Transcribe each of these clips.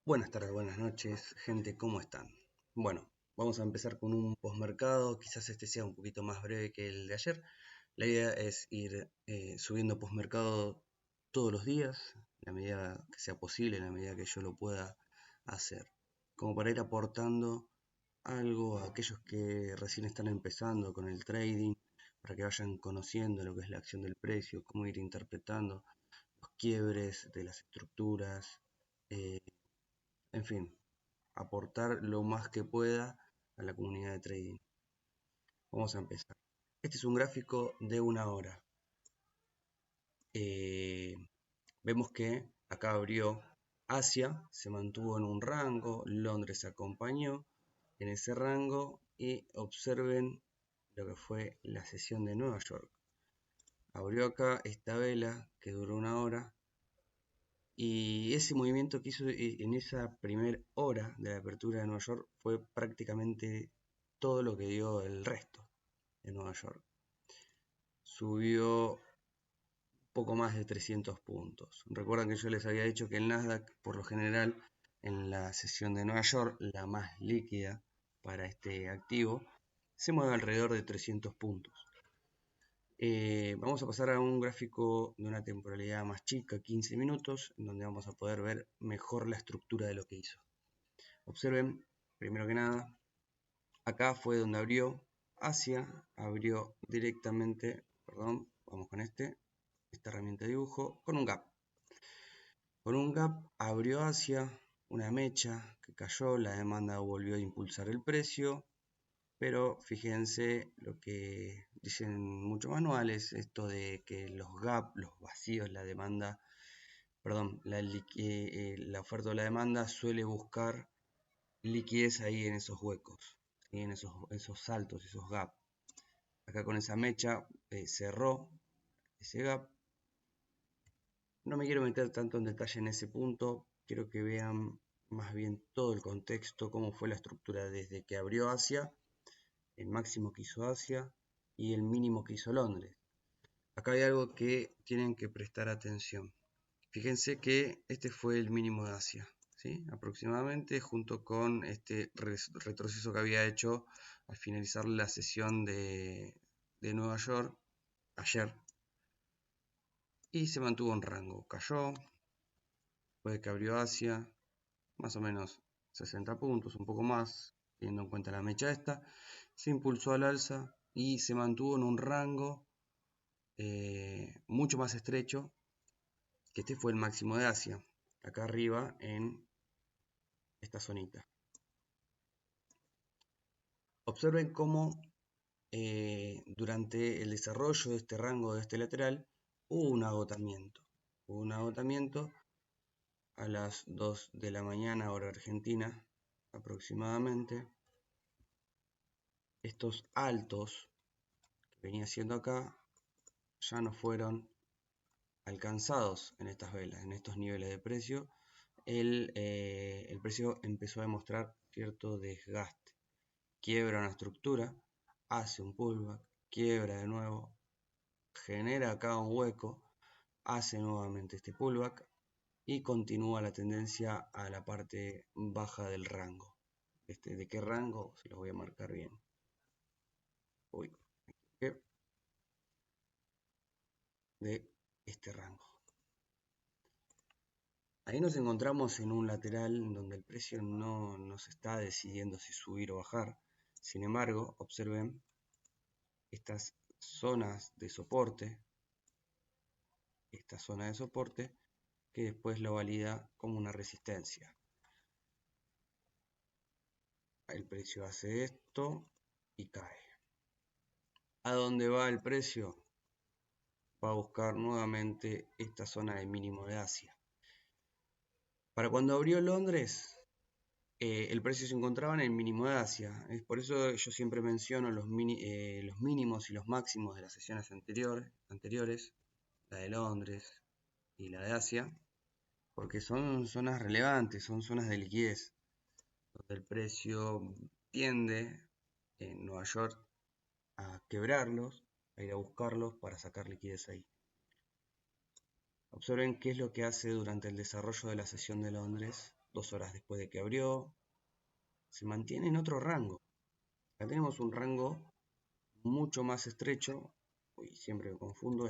Buenas tardes, buenas noches, gente, ¿cómo están? Bueno, vamos a empezar con un postmercado, quizás este sea un poquito más breve que el de ayer. La idea es ir subiendo postmercado todos los días, en la medida que sea posible, en la medida que yo lo pueda hacer, como para ir aportando algo a aquellos que recién están empezando con el trading, para que vayan conociendo lo que es la acción del precio, cómo ir interpretando los quiebres de las estructuras, eh, en fin, aportar lo más que pueda a la comunidad de trading. Vamos a empezar. Este es un gráfico de una hora. Eh, Vemos que acá abrió Asia, se mantuvo en un rango, Londres acompañó en ese rango y observen lo que fue la sesión de Nueva York. Abrió acá esta vela que duró una hora y ese movimiento que hizo en esa primera hora de la apertura de Nueva York fue prácticamente todo lo que dio el resto de Nueva York. Subió poco más de 300 puntos. Recuerdan que yo les había dicho que el Nasdaq, por lo general, en la sesión de Nueva York, la más líquida para este activo, se mueve alrededor de 300 puntos. Vamos a pasar a un gráfico de una temporalidad más chica, 15 minutos, en donde vamos a poder ver mejor la estructura de lo que hizo. Observen, primero que nada, acá fue donde abrió Asia, abrió directamente, perdón, vamos con esta herramienta de dibujo, con un gap. Con un gap abrió Asia, una mecha que cayó, la demanda volvió a impulsar el precio, pero fíjense lo que dicen muchos manuales, esto de que los gaps, los vacíos, la demanda, perdón, la oferta o la demanda suele buscar liquidez ahí en esos huecos, en esos saltos, esos gaps. Acá con esa mecha cerró ese gap. No me quiero meter tanto en detalle en ese punto, quiero que vean más bien todo el contexto, cómo fue la estructura desde que abrió Asia, el máximo que hizo Asia y el mínimo que hizo Londres. Acá hay algo que tienen que prestar atención. Fíjense que este fue el mínimo de Asia, ¿sí? Aproximadamente, junto con este retroceso que había hecho al finalizar la sesión de Nueva York ayer. Y se mantuvo en rango. Cayó, después que abrió Asia, más o menos 60 puntos, un poco más, teniendo en cuenta la mecha esta. Se impulsó al alza y se mantuvo en un rango mucho más estrecho, que este fue el máximo de Asia, acá arriba en esta zonita. Observen cómo durante el desarrollo de este rango, de este lateral, hubo un agotamiento. Hubo un agotamiento a las 2 de la mañana, hora argentina, aproximadamente. Estos altos que venía haciendo acá ya no fueron alcanzados en estas velas, en estos niveles de precio. El precio empezó a demostrar cierto desgaste. Quiebra una estructura, hace un pullback, quiebra de nuevo, genera acá un hueco, hace nuevamente este pullback y continúa la tendencia a la parte baja del rango. ¿De qué rango? Se los voy a marcar bien. Uy, de este rango. Ahí nos encontramos en un lateral donde el precio no se está decidiendo si subir o bajar. Sin embargo, observen estas zonas de soporte, esta zona de soporte que después lo valida como una resistencia. El precio hace esto y cae. ¿A dónde va el precio? Va a buscar nuevamente esta zona de mínimo de Asia. Para cuando abrió Londres, el precio se encontraba en el mínimo de Asia. Es por eso yo siempre menciono los mínimos y los máximos de las sesiones anteriores, la de Londres y la de Asia, porque son zonas relevantes, son zonas de liquidez, donde el precio tiende en Nueva York a quebrarlos, a ir a buscarlos para sacar liquidez ahí. Observen qué es lo que hace durante el desarrollo de la sesión de Londres 2 horas después de que abrió, se mantiene en otro rango. Acá tenemos un rango mucho más estrecho. Uy, siempre me confundo,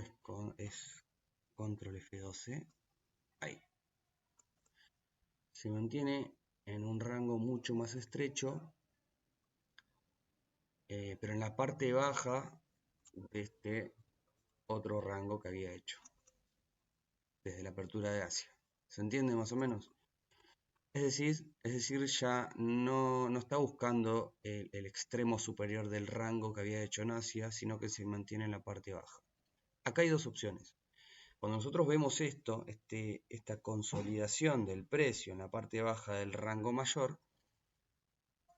es control F12. Ahí. Se mantiene en un rango mucho más estrecho, pero en la parte baja de este otro rango que había hecho desde la apertura de Asia. ¿Se entiende más o menos? Es decir, ya no está buscando el extremo superior del rango que había hecho en Asia, sino que se mantiene en la parte baja. Acá hay dos opciones. Cuando nosotros vemos esta consolidación del precio en la parte baja del rango mayor,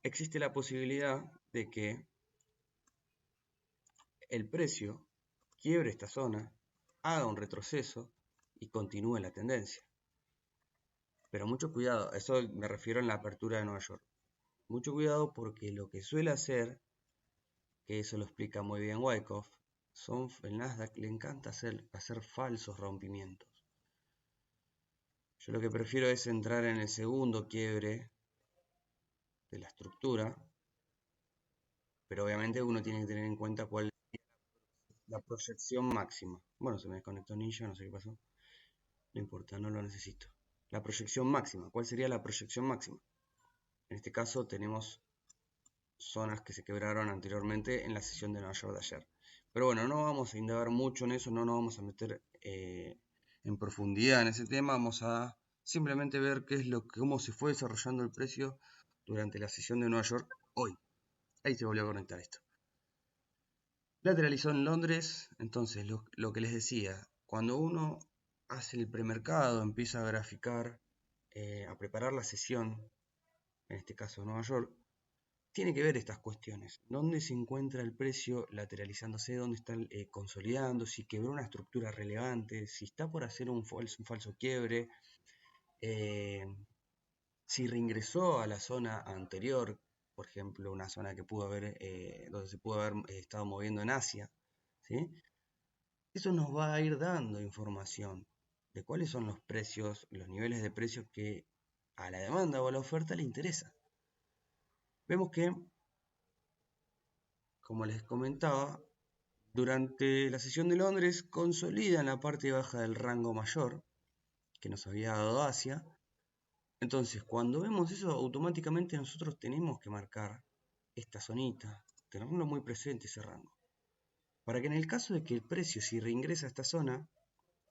existe la posibilidad de que el precio quiebre esta zona, haga un retroceso y continúe la tendencia. Pero mucho cuidado, eso me refiero en la apertura de Nueva York. Mucho cuidado porque lo que suele hacer, que eso lo explica muy bien Wyckoff, el Nasdaq le encanta hacer falsos rompimientos. Yo lo que prefiero es entrar en el segundo quiebre de la estructura, pero obviamente uno tiene que tener en cuenta cuál es la proyección máxima. Bueno, se me desconectó Ninja, no sé qué pasó. No importa, no lo necesito. La proyección máxima. ¿Cuál sería la proyección máxima? En este caso tenemos zonas que se quebraron anteriormente en la sesión de Nueva York de ayer. Pero bueno, no vamos a indagar mucho en eso, no nos vamos a meter en profundidad en ese tema. Vamos a simplemente ver cómo se fue desarrollando el precio durante la sesión de Nueva York hoy. Ahí se volvió a conectar esto. Lateralizó en Londres, entonces lo que les decía, cuando uno hace el premercado, empieza a graficar, a preparar la sesión, en este caso Nueva York, tiene que ver estas cuestiones. ¿Dónde se encuentra el precio lateralizándose? ¿Dónde está consolidando? Si quebró una estructura relevante, si está por hacer un falso quiebre, si reingresó a la zona anterior, por ejemplo, una zona que donde se pudo haber estado moviendo en Asia, ¿sí? Eso nos va a ir dando información de cuáles son los precios, los niveles de precios que a la demanda o a la oferta le interesa. Vemos que, como les comentaba, durante la sesión de Londres consolida en la parte baja del rango mayor que nos había dado Asia. Entonces, cuando vemos eso, automáticamente nosotros tenemos que marcar esta zonita, tenerlo muy presente ese rango, para que en el caso de que el precio si reingresa a esta zona,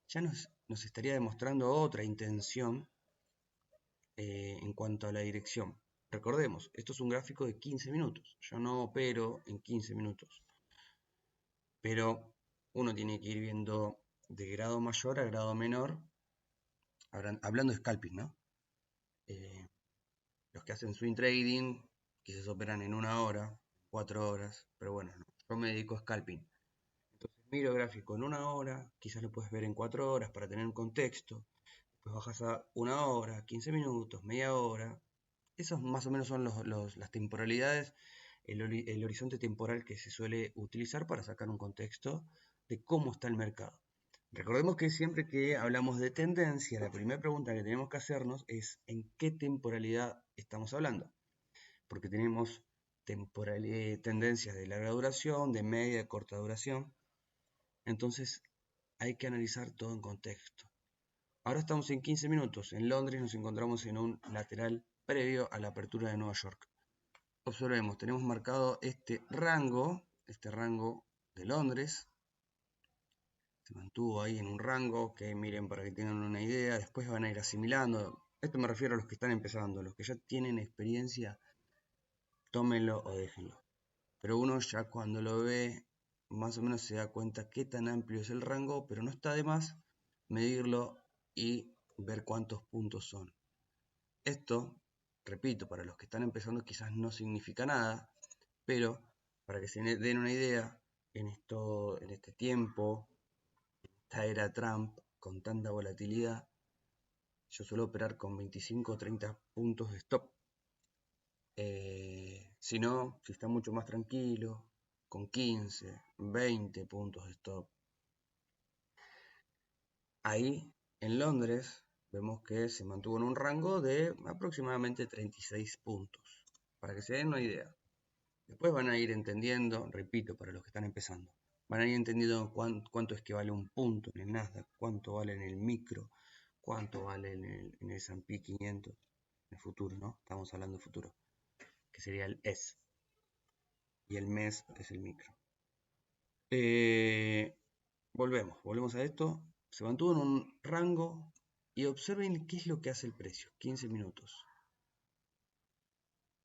ya nos estaría demostrando otra intención en cuanto a la dirección. Recordemos, esto es un gráfico de 15 minutos. Yo no opero en 15 minutos. Pero uno tiene que ir viendo de grado mayor a grado menor. Hablando de scalping, ¿no? Los que hacen swing trading quizás operan en 1 hora, 4 horas. Pero bueno, no, yo me dedico a scalping. Entonces miro el gráfico en 1 hora, quizás lo puedes ver en 4 horas para tener un contexto. Después bajas a 1 hora, 15 minutos, media hora. Esos más o menos son las temporalidades, el horizonte temporal que se suele utilizar para sacar un contexto de cómo está el mercado. Recordemos que siempre que hablamos de tendencia, la primera pregunta que tenemos que hacernos es ¿en qué temporalidad estamos hablando? Porque tenemos tendencias de larga duración, de media, de corta duración. Entonces hay que analizar todo en contexto. Ahora estamos en 15 minutos. En Londres nos encontramos en un lateral previo a la apertura de Nueva York. Observemos, tenemos marcado este rango de Londres. Se mantuvo ahí en un rango que miren para que tengan una idea. Después van a ir asimilando. Esto me refiero a los que están empezando. Los que ya tienen experiencia, tómenlo o déjenlo. Pero uno ya cuando lo ve, más o menos se da cuenta qué tan amplio es el rango, pero no está de más medirlo y ver cuántos puntos son. Esto, repito, para los que están empezando quizás no significa nada, pero para que se den una idea, en este tiempo, esta era Trump, con tanta volatilidad, yo suelo operar con 25 o 30 puntos de stop. Si no, si está mucho más tranquilo, con 15, 20 puntos de stop. Ahí, en Londres, vemos que se mantuvo en un rango de aproximadamente 36 puntos, para que se den una idea. Después van a ir entendiendo, repito, para los que están empezando, van a ir entendiendo cuánto es que vale un punto en el Nasdaq, cuánto vale en el micro, cuánto vale en el S&P 500, en el futuro, ¿no? Estamos hablando de futuro, que sería el S, y el mes es el micro. Volvemos a esto. Se mantuvo en un rango y observen qué es lo que hace el precio. 15 minutos.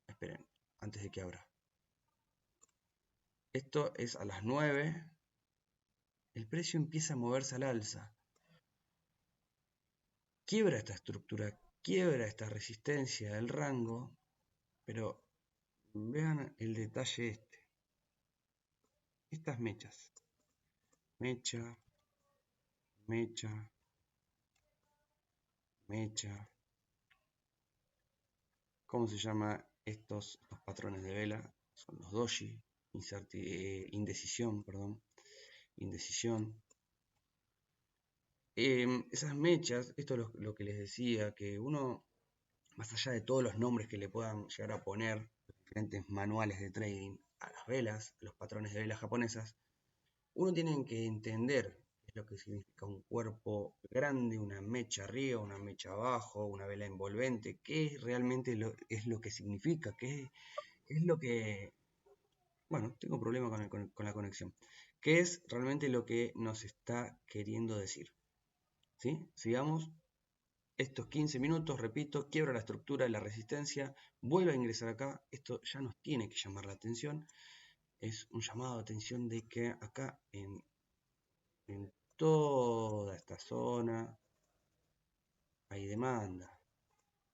Esperen, antes de que abra. Esto es a las 9. El precio empieza a moverse al alza. Quiebra esta estructura, quiebra esta resistencia del rango, pero vean el detalle este. Estas mechas. Mecha, mecha, mecha. ¿Cómo se llama estos patrones de vela? Son los doji, indecisión, perdón, indecisión. Esas mechas, esto es lo que les decía, que uno, más allá de todos los nombres que le puedan llegar a poner diferentes manuales de trading a las velas, a los patrones de velas japonesas, uno tiene que entender qué es lo que significa un cuerpo grande, una mecha arriba, una mecha abajo, una vela envolvente, qué realmente es lo que significa, qué es lo que... Bueno, tengo problema con la conexión. ¿Qué es realmente lo que nos está queriendo decir? ¿Sí? Sigamos. Estos 15 minutos, repito, quiebra la estructura de la resistencia, vuelve a ingresar acá. Esto ya nos tiene que llamar la atención. Es un llamado de atención de que acá en toda esta zona hay demanda,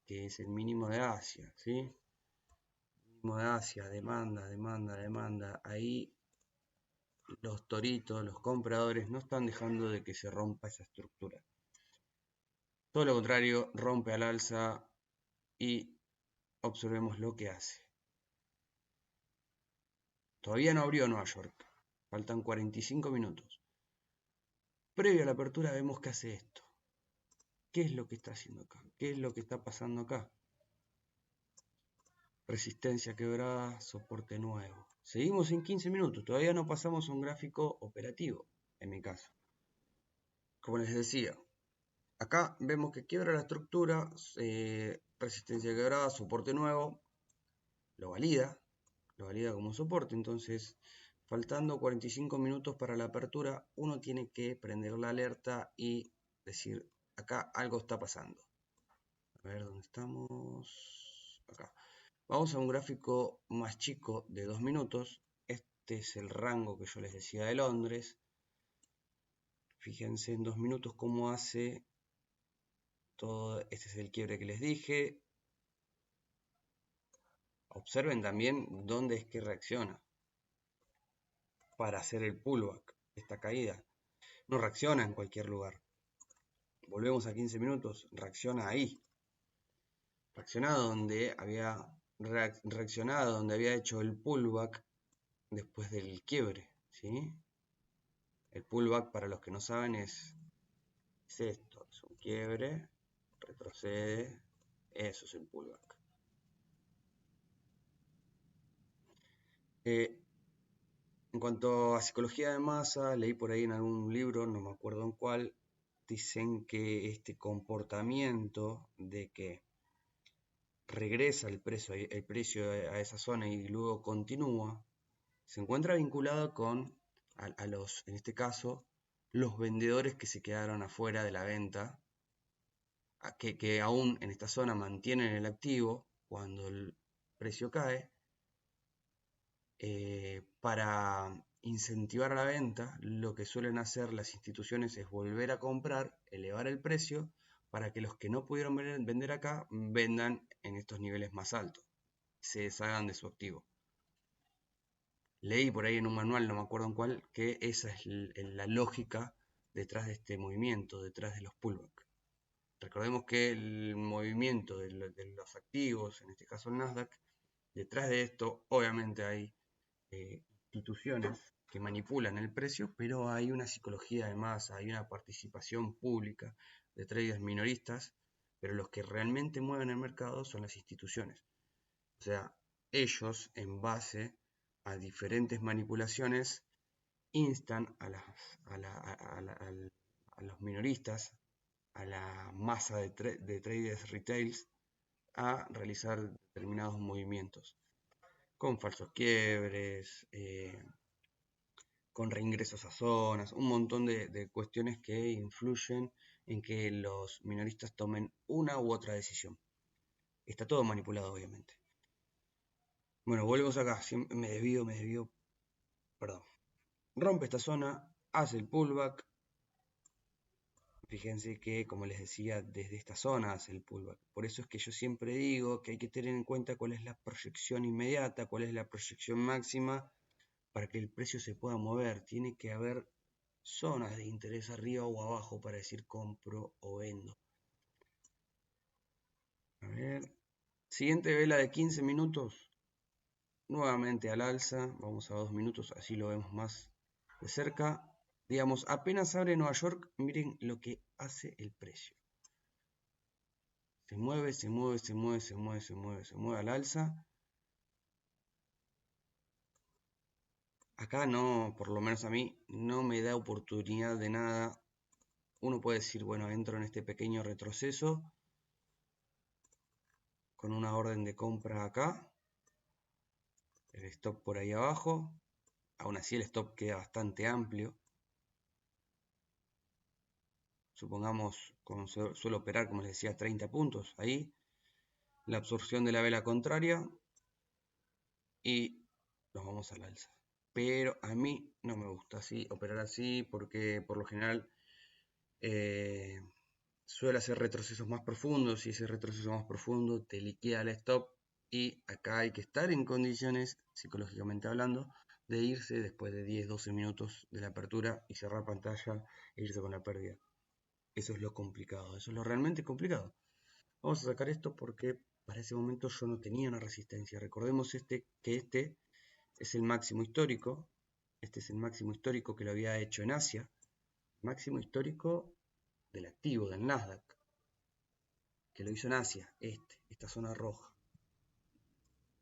que es el mínimo de Asia, ¿sí? Mínimo de Asia, demanda, demanda, demanda. Ahí los toritos, los compradores, no están dejando de que se rompa esa estructura. Todo lo contrario, rompe al alza y observemos lo que hace. Todavía no abrió Nueva York, faltan 45 minutos. Previo a la apertura vemos que hace esto. ¿Qué es lo que está haciendo acá? ¿Qué es lo que está pasando acá? Resistencia quebrada, soporte nuevo. Seguimos en 15 minutos, todavía no pasamos a un gráfico operativo, en mi caso. Como les decía, acá vemos que quiebra la estructura, resistencia quebrada, soporte nuevo, lo valida como soporte. Entonces, faltando 45 minutos para la apertura, uno tiene que prender la alerta y decir, acá algo está pasando. A ver, ¿dónde estamos? Acá. Vamos a un gráfico más chico de 2 minutos. Este es el rango que yo les decía de Londres. Fíjense en 2 minutos cómo hace todo. Este es el quiebre que les dije. Observen también dónde es que reacciona para hacer el pullback, esta caída. No reacciona en cualquier lugar. Volvemos a 15 minutos, reacciona ahí. Reaccionado donde había hecho el pullback después del quiebre, ¿sí? El pullback, para los que no saben, es esto, es un quiebre, retrocede, eso es el pullback. En cuanto a psicología de masa, leí por ahí en algún libro, no me acuerdo en cuál, dicen que este comportamiento de que regresa el precio a esa zona y luego continúa, se encuentra vinculado con a los, en este caso, los vendedores que se quedaron afuera de la venta, que aún en esta zona mantienen el activo cuando el precio cae, para incentivar la venta, lo que suelen hacer las instituciones es volver a comprar, elevar el precio, para que los que no pudieron vender acá, vendan en estos niveles más altos, se deshagan de su activo. Leí por ahí en un manual, no me acuerdo en cuál, que esa es la lógica detrás de este movimiento, detrás de los pullbacks. Recordemos que el movimiento de los activos, en este caso el Nasdaq, detrás de esto obviamente hay instituciones que manipulan el precio, pero hay una psicología de masa, hay una participación pública de traders minoristas pero los que realmente mueven el mercado son las instituciones. O sea, ellos, en base a diferentes manipulaciones, instan a los minoristas, a la masa de traders retails, a realizar determinados movimientos, con falsos quiebres, con reingresos a zonas, un montón de cuestiones que influyen en que los minoristas tomen una u otra decisión. Está todo manipulado, obviamente. Bueno, volvemos acá. Me desvío. Perdón. Rompe esta zona, hace el pullback. Fíjense que, como les decía, desde esta zona hace el pullback. Por eso es que yo siempre digo que hay que tener en cuenta cuál es la proyección inmediata, cuál es la proyección máxima para que el precio se pueda mover. Tiene que haber zonas de interés arriba o abajo para decir compro o vendo. A ver. Siguiente vela de 15 minutos. Nuevamente al alza. Vamos a 2 minutos, así lo vemos más de cerca. Digamos, apenas abre Nueva York, miren lo que hace el precio. Se mueve al alza. Acá no, por lo menos a mí, no me da oportunidad de nada. Uno puede decir, bueno, entro en este pequeño retroceso con una orden de compra acá. El stop por ahí abajo. Aún así el stop queda bastante amplio. Supongamos, como suelo operar, como les decía, 30 puntos ahí. La absorción de la vela contraria y nos vamos al alza. Pero a mí no me gusta así, operar así, porque por lo general suele hacer retrocesos más profundos, y ese retroceso más profundo te liquida el stop, y acá hay que estar en condiciones, psicológicamente hablando, de irse después de 10-12 minutos de la apertura y cerrar pantalla e irse con la pérdida. Eso es lo complicado, eso es lo realmente complicado. Vamos a sacar esto porque para ese momento yo no tenía una resistencia. Recordemos que este es el máximo histórico. Este es el máximo histórico que lo había hecho en Asia. Máximo histórico del activo, del Nasdaq. Que lo hizo en Asia, esta zona roja.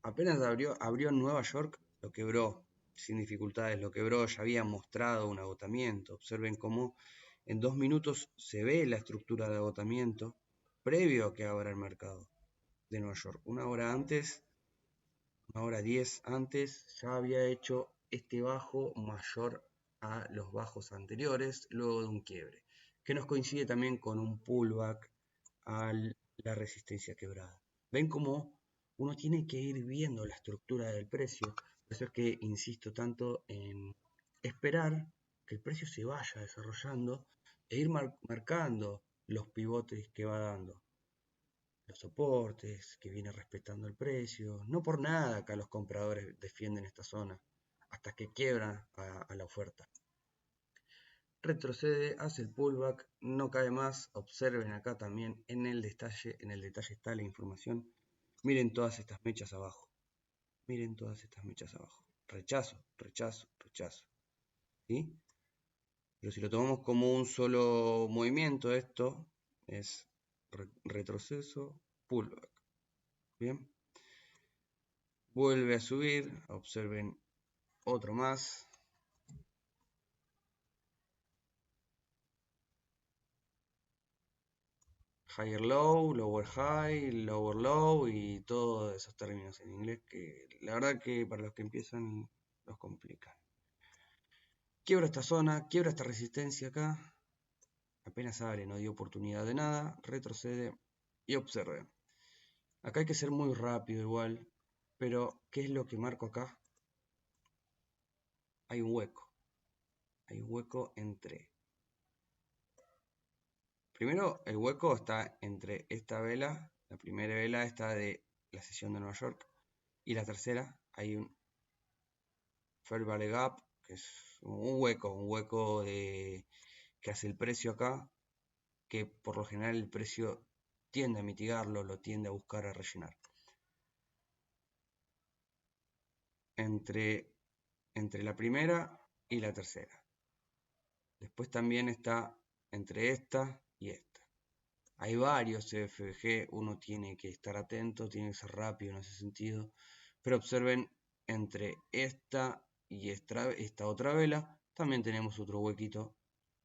Apenas abrió en Nueva York, lo quebró sin dificultades, lo quebró, ya había mostrado un agotamiento. Observen cómo en 2 minutos se ve la estructura de agotamiento previo a que abra el mercado de Nueva York. Una hora antes, una hora 10 antes, ya había hecho este bajo mayor a los bajos anteriores, luego de un quiebre, que nos coincide también con un pullback a la resistencia quebrada. Ven cómo uno tiene que ir viendo la estructura del precio. Por eso es que insisto tanto en esperar que el precio se vaya desarrollando e ir marcando los pivotes que va dando, los soportes, que viene respetando el precio. No por nada acá los compradores defienden esta zona hasta que quiebran a la oferta. Retrocede, hace el pullback, no cae más. Observen acá también en el detalle está la información. Miren todas estas mechas abajo. Miren todas estas mechas abajo. Rechazo. ¿Sí? Pero si lo tomamos como un solo movimiento, esto es retroceso, pullback. Bien. Vuelve a subir. Observen otro más. Higher low, lower high, lower low y todos esos términos en inglés que la verdad que para los que empiezan los complican. Quiebra esta zona, quiebra esta resistencia acá. Apenas abre, no dio oportunidad de nada. Retrocede y observe. Acá hay que ser muy rápido igual. Pero, ¿qué es lo que marco acá? Hay un hueco. Hay un hueco entre... Primero, el hueco está entre esta vela. La primera vela está de la sesión de Nueva York. Y la tercera, hay un Fair Value Gap, que es un hueco que hace el precio acá, que por lo general el precio tiende a mitigarlo, lo tiende a buscar a rellenar. Entre la primera y la tercera. Después también está entre esta y esta. Hay varios CFG, uno tiene que estar atento, tiene que ser rápido en ese sentido. Pero observen, entre esta y esta otra vela, también tenemos otro huequito,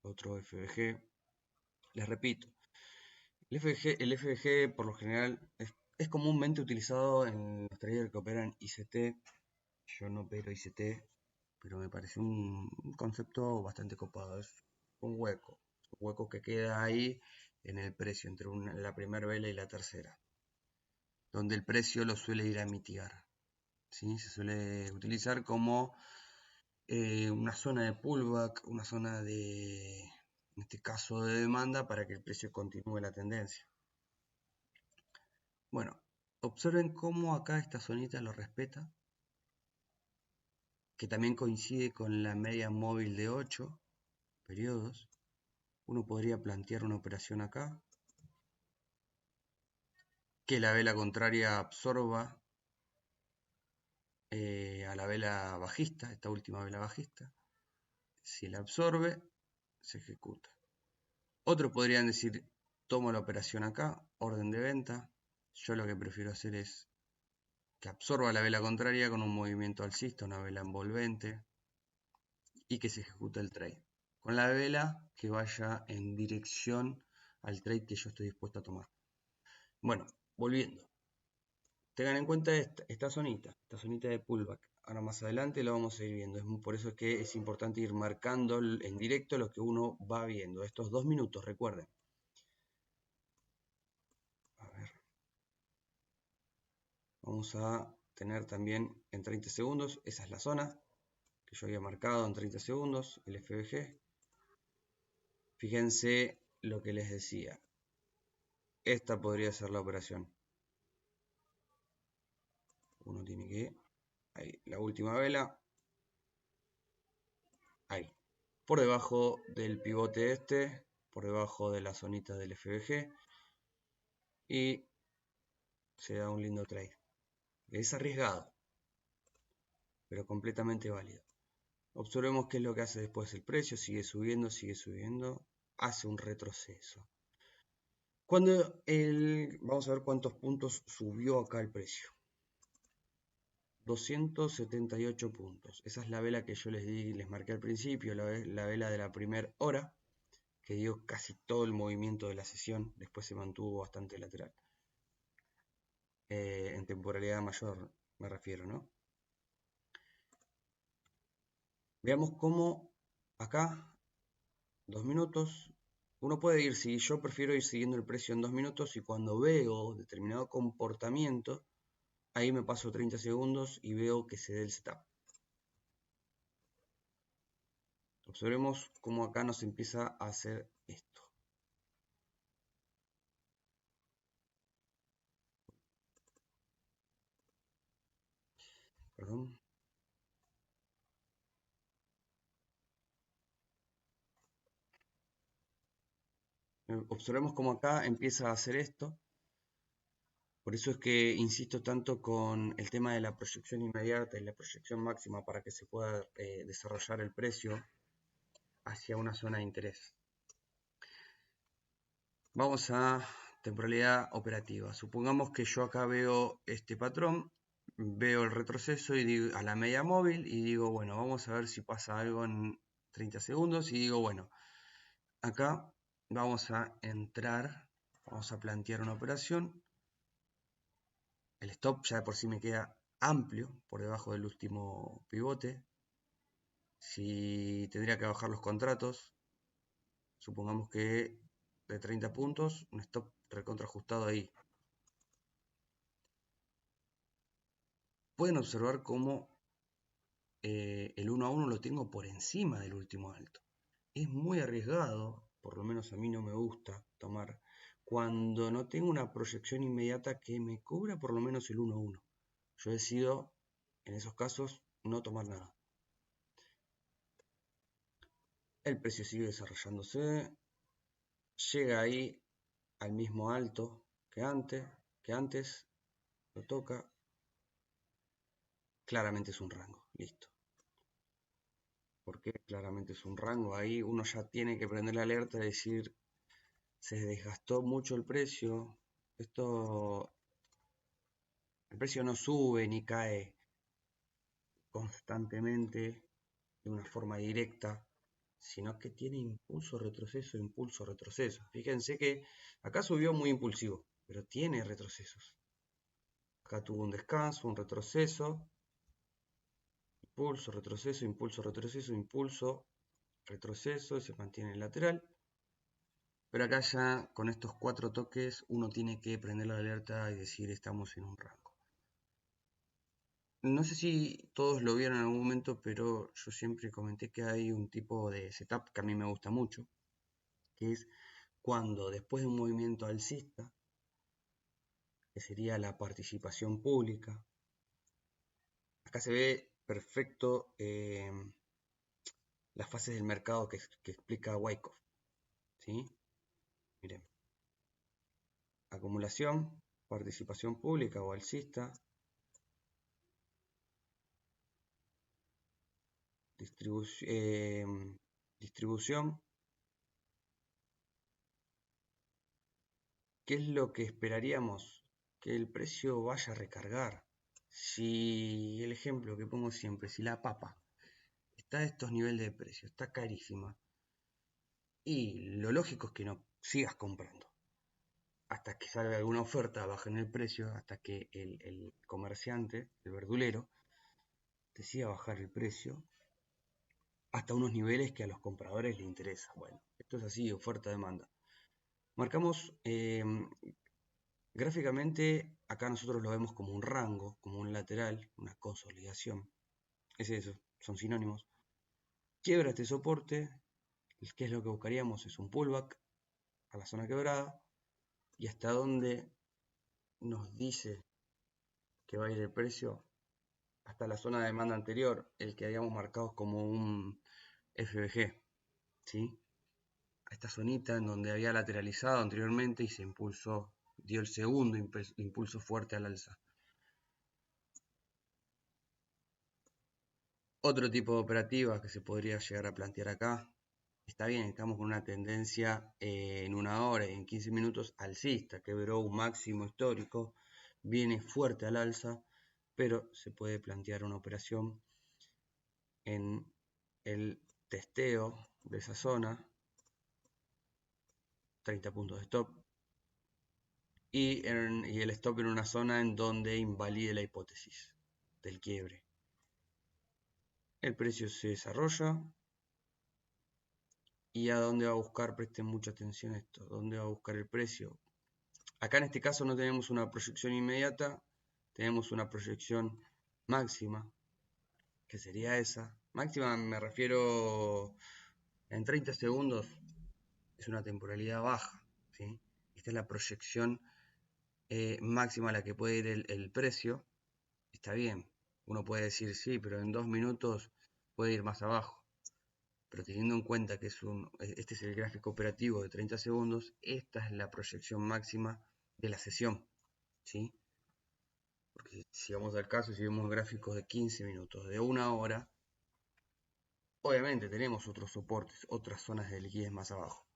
otro FBG. Les repito, el FBG por lo general es comúnmente utilizado en los traders que operan ICT. Yo no opero ICT, pero me parece un concepto bastante copado. Es un hueco que queda ahí en el precio entre la primera vela y la tercera, donde el precio lo suele ir a mitigar. ¿Sí? Se suele utilizar como una zona de pullback, una zona de, en este caso, de demanda para que el precio continúe la tendencia. Bueno, observen cómo acá esta zonita lo respeta, que también coincide con la media móvil de 8 periodos. Uno podría plantear una operación acá, que la vela contraria absorba a la vela bajista, esta última vela bajista. Si la absorbe, se ejecuta. Otros podrían decir, tomo la operación acá, orden de venta. Yo lo que prefiero hacer es que absorba la vela contraria con un movimiento alcista, una vela envolvente, y que se ejecute el trade. Con la vela que vaya en dirección al trade que yo estoy dispuesto a tomar. Bueno, volviendo. Tengan en cuenta esta zonita de pullback. Ahora más adelante lo vamos a ir viendo. Por eso es que es importante ir marcando en directo lo que uno va viendo. Estos 2 minutos, recuerden. A ver. Vamos a tener también en 30 segundos. Esa es la zona que yo había marcado en 30 segundos. El FBG. Fíjense lo que les decía. Esta podría ser la operación. Uno tiene que... Ahí, la última vela. Ahí. Por debajo del pivote este. Por debajo de la zonita del FBG. Y se da un lindo trade. Es arriesgado, pero completamente válido. Observemos qué es lo que hace después el precio. Sigue subiendo. Hace un retroceso. Vamos a ver cuántos puntos subió acá el precio. 278 puntos. Esa es la vela que yo les marqué al principio, la vela de la primera hora, que dio casi todo el movimiento de la sesión. Después se mantuvo bastante lateral. En temporalidad mayor me refiero, ¿no? Veamos cómo acá, 2 minutos, uno puede ir, si yo prefiero ir siguiendo el precio en 2 minutos y cuando veo determinado comportamiento, ahí me paso 30 segundos y veo que se dé el setup. Observemos cómo acá nos empieza a hacer esto. Perdón. Observemos cómo acá empieza a hacer esto. Por eso es que insisto tanto con el tema de la proyección inmediata y la proyección máxima para que se pueda desarrollar el precio hacia una zona de interés. Vamos a temporalidad operativa. Supongamos que yo acá veo este patrón, veo el retroceso y digo, a la media móvil y digo, bueno, vamos a ver si pasa algo en 30 segundos y digo, bueno, acá vamos a entrar, vamos a plantear una operación. El stop ya de por sí me queda amplio por debajo del último pivote. Si tendría que bajar los contratos, supongamos que de 30 puntos, un stop recontra ajustado ahí. Pueden observar cómo el 1 a 1 lo tengo por encima del último alto. Es muy arriesgado, por lo menos a mí no me gusta tomar, cuando no tengo una proyección inmediata que me cubra por lo menos el 1 a 1. Yo decido, en esos casos, no tomar nada. El precio sigue desarrollándose, llega ahí al mismo alto que antes, lo toca, claramente es un rango, listo. Porque claramente es un rango, ahí uno ya tiene que prender la alerta y decir, se desgastó mucho el precio. El precio no sube ni cae constantemente de una forma directa, sino que tiene impulso, retroceso, impulso, retroceso. Fíjense que acá subió muy impulsivo, pero tiene retrocesos. Acá tuvo un descanso, un retroceso, impulso, retroceso, impulso, retroceso, impulso, retroceso, y se mantiene en lateral. Pero acá ya con estos 4 toques uno tiene que prender la alerta y decir estamos en un rango. No sé si todos lo vieron en algún momento, pero yo siempre comenté que hay un tipo de setup que a mí me gusta mucho, que es cuando después de un movimiento alcista, que sería la participación pública, acá se ve perfecto las fases del mercado que explica Wyckoff, ¿sí? Miren, acumulación, participación pública o alcista, distribución. ¿Qué es lo que esperaríamos? Que el precio vaya a recargar. Si el ejemplo que pongo siempre, si la papa está a estos niveles de precio, está carísima, y lo lógico es que no sigas comprando hasta que salga alguna oferta, bajen el precio, hasta que el comerciante, el verdulero, decida bajar el precio hasta unos niveles que a los compradores les interesa. Bueno, esto es así, oferta-demanda. Marcamos gráficamente, acá nosotros lo vemos como un rango, como un lateral, una consolidación. Es eso, son sinónimos. Quiebra este soporte, ¿qué es lo que buscaríamos? Es un pullback a la zona quebrada y hasta dónde nos dice que va a ir el precio, hasta la zona de demanda anterior, el que habíamos marcado como un FBG, ¿sí? A esta zonita en donde había lateralizado anteriormente y se impulsó, dio el segundo impulso fuerte al alza. Otro tipo de operativa que se podría llegar a plantear acá, está bien, estamos con una tendencia en 1 hora y en 15 minutos alcista, quebró un máximo histórico, viene fuerte al alza, pero se puede plantear una operación en el testeo de esa zona, 30 puntos de stop, y el stop en una zona en donde invalide la hipótesis del quiebre. El precio se desarrolla y a dónde va a buscar, presten mucha atención a esto, dónde va a buscar el precio. Acá en este caso no tenemos una proyección inmediata, tenemos una proyección máxima, que sería esa. Máxima me refiero en 30 segundos, es una temporalidad baja, ¿sí? Esta es la proyección máxima a la que puede ir el precio. Está bien, uno puede decir sí, pero en 2 minutos puede ir más abajo. Pero teniendo en cuenta que este es el gráfico operativo de 30 segundos, esta es la proyección máxima de la sesión, ¿sí? Porque si vamos al caso, si vemos gráficos de 15 minutos, de 1 hora, obviamente tenemos otros soportes, otras zonas de liquidez más abajo.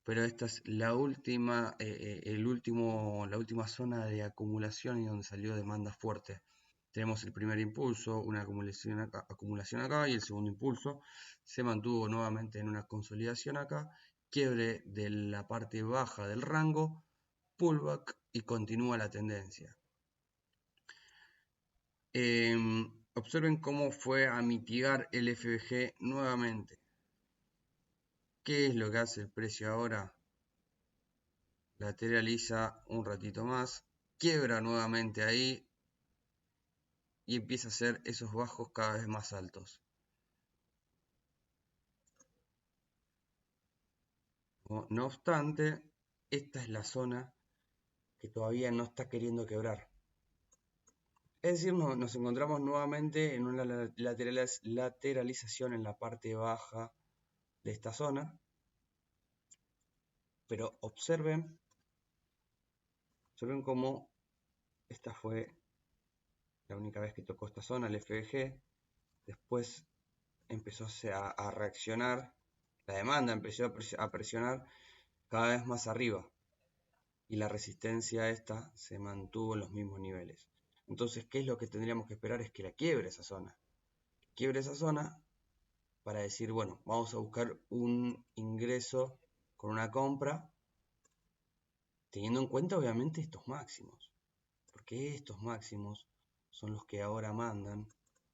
Pero esta es la última, la última zona de acumulación y donde salió demanda fuerte. Tenemos el primer impulso, una acumulación acá y el segundo impulso se mantuvo nuevamente en una consolidación acá, quiebre de la parte baja del rango, pullback y continúa la tendencia. Observen cómo fue a mitigar el FBG nuevamente. ¿Qué es lo que hace el precio ahora? Lateraliza un ratito más, quiebra nuevamente ahí y empieza a hacer esos bajos cada vez más altos. No obstante, esta es la zona que todavía no está queriendo quebrar. Es decir, nos encontramos nuevamente en una lateralización en la parte baja de esta zona. Pero observen cómo esta fue la única vez que tocó esta zona, el FBG. Después empezó a reaccionar, la demanda empezó a presionar cada vez más arriba y la resistencia esta se mantuvo en los mismos niveles. Entonces, ¿qué es lo que tendríamos que esperar? Es que la quiebre esa zona. Quiebre esa zona para decir, bueno, vamos a buscar un ingreso con una compra, teniendo en cuenta obviamente estos máximos, porque estos máximos son los que ahora mandan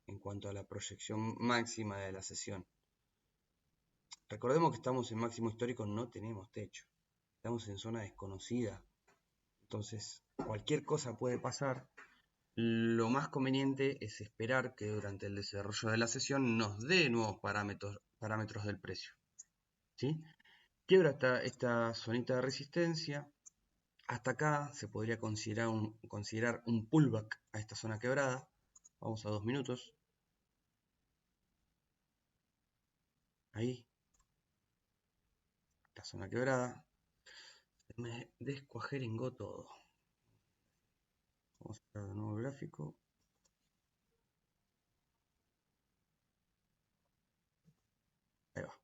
en cuanto a la proyección máxima de la sesión. Recordemos que estamos en máximo histórico, no tenemos techo, estamos en zona desconocida, entonces cualquier cosa puede pasar. Lo más conveniente es esperar que durante el desarrollo de la sesión nos dé nuevos parámetros del precio, ¿sí? Quiebra esta zonita de resistencia. Hasta acá se podría considerar un pullback a esta zona quebrada. Vamos a 2 minutos. Ahí. La zona quebrada. Me descuajeringó todo. Vamos a sacar de nuevo el gráfico. Ahí va.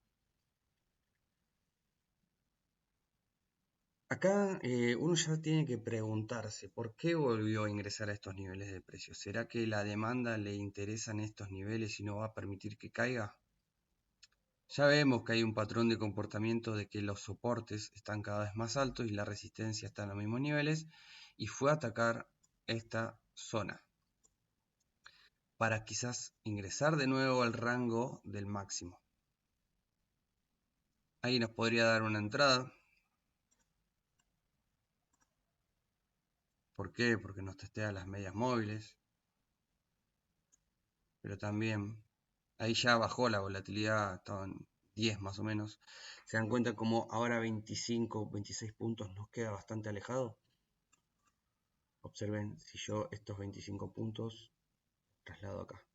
Acá uno ya tiene que preguntarse por qué volvió a ingresar a estos niveles de precios. ¿Será que la demanda le interesan estos niveles y no va a permitir que caiga? Ya vemos que hay un patrón de comportamiento de que los soportes están cada vez más altos y la resistencia está en los mismos niveles y fue a atacar esta zona para quizás ingresar de nuevo al rango del máximo. Ahí nos podría dar una entrada. ¿Por qué? Porque nos testea las medias móviles. Pero también ahí ya bajó la volatilidad, estaban 10 más o menos. Se dan cuenta como ahora 25, 26 puntos nos queda bastante alejado. Observen si yo estos 25 puntos traslado acá.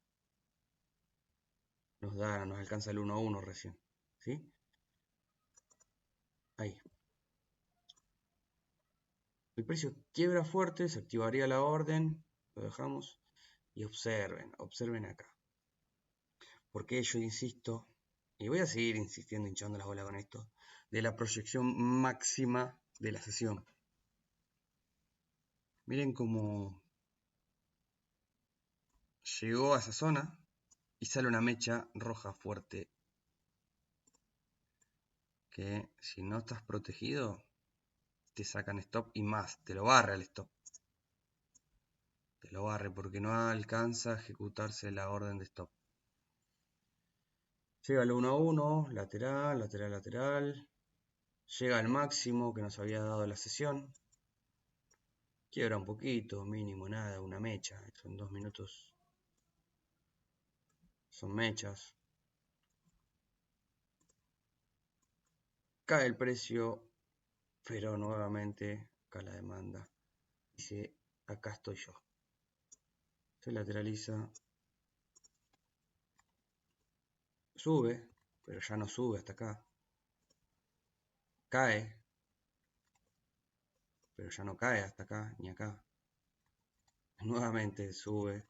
Nos alcanza el 1 a 1 recién. ¿Sí? Ahí. El precio quiebra fuerte, se activaría la orden, lo dejamos y observen acá. Porque yo insisto, y voy a seguir insistiendo, hinchando las bolas con esto, de la proyección máxima de la sesión. Miren cómo llegó a esa zona y sale una mecha roja fuerte que si no estás protegido te sacan stop y más, te lo barre el stop. Te lo barre porque no alcanza a ejecutarse la orden de stop. Llega al 1 a 1, lateral, lateral, lateral. Llega al máximo que nos había dado la sesión. Quiebra un poquito, mínimo nada, una mecha. Son 2 minutos. Son mechas. Cae el precio, pero nuevamente acá la demanda. Dice, acá estoy yo. Se lateraliza. Sube, pero ya no sube hasta acá. Cae, pero ya no cae hasta acá ni acá. Nuevamente sube,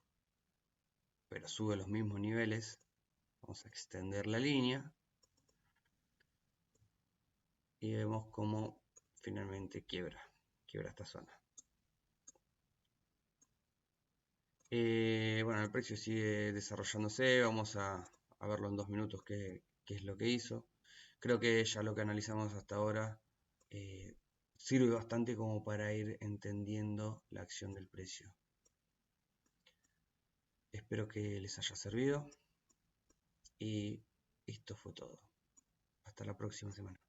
pero sube a los mismos niveles. Vamos a extender la línea. Y vemos cómo finalmente quiebra esta zona. Bueno, el precio sigue desarrollándose, vamos a verlo en 2 minutos qué es lo que hizo. Creo que ya lo que analizamos hasta ahora sirve bastante como para ir entendiendo la acción del precio. Espero que les haya servido y esto fue todo. Hasta la próxima semana.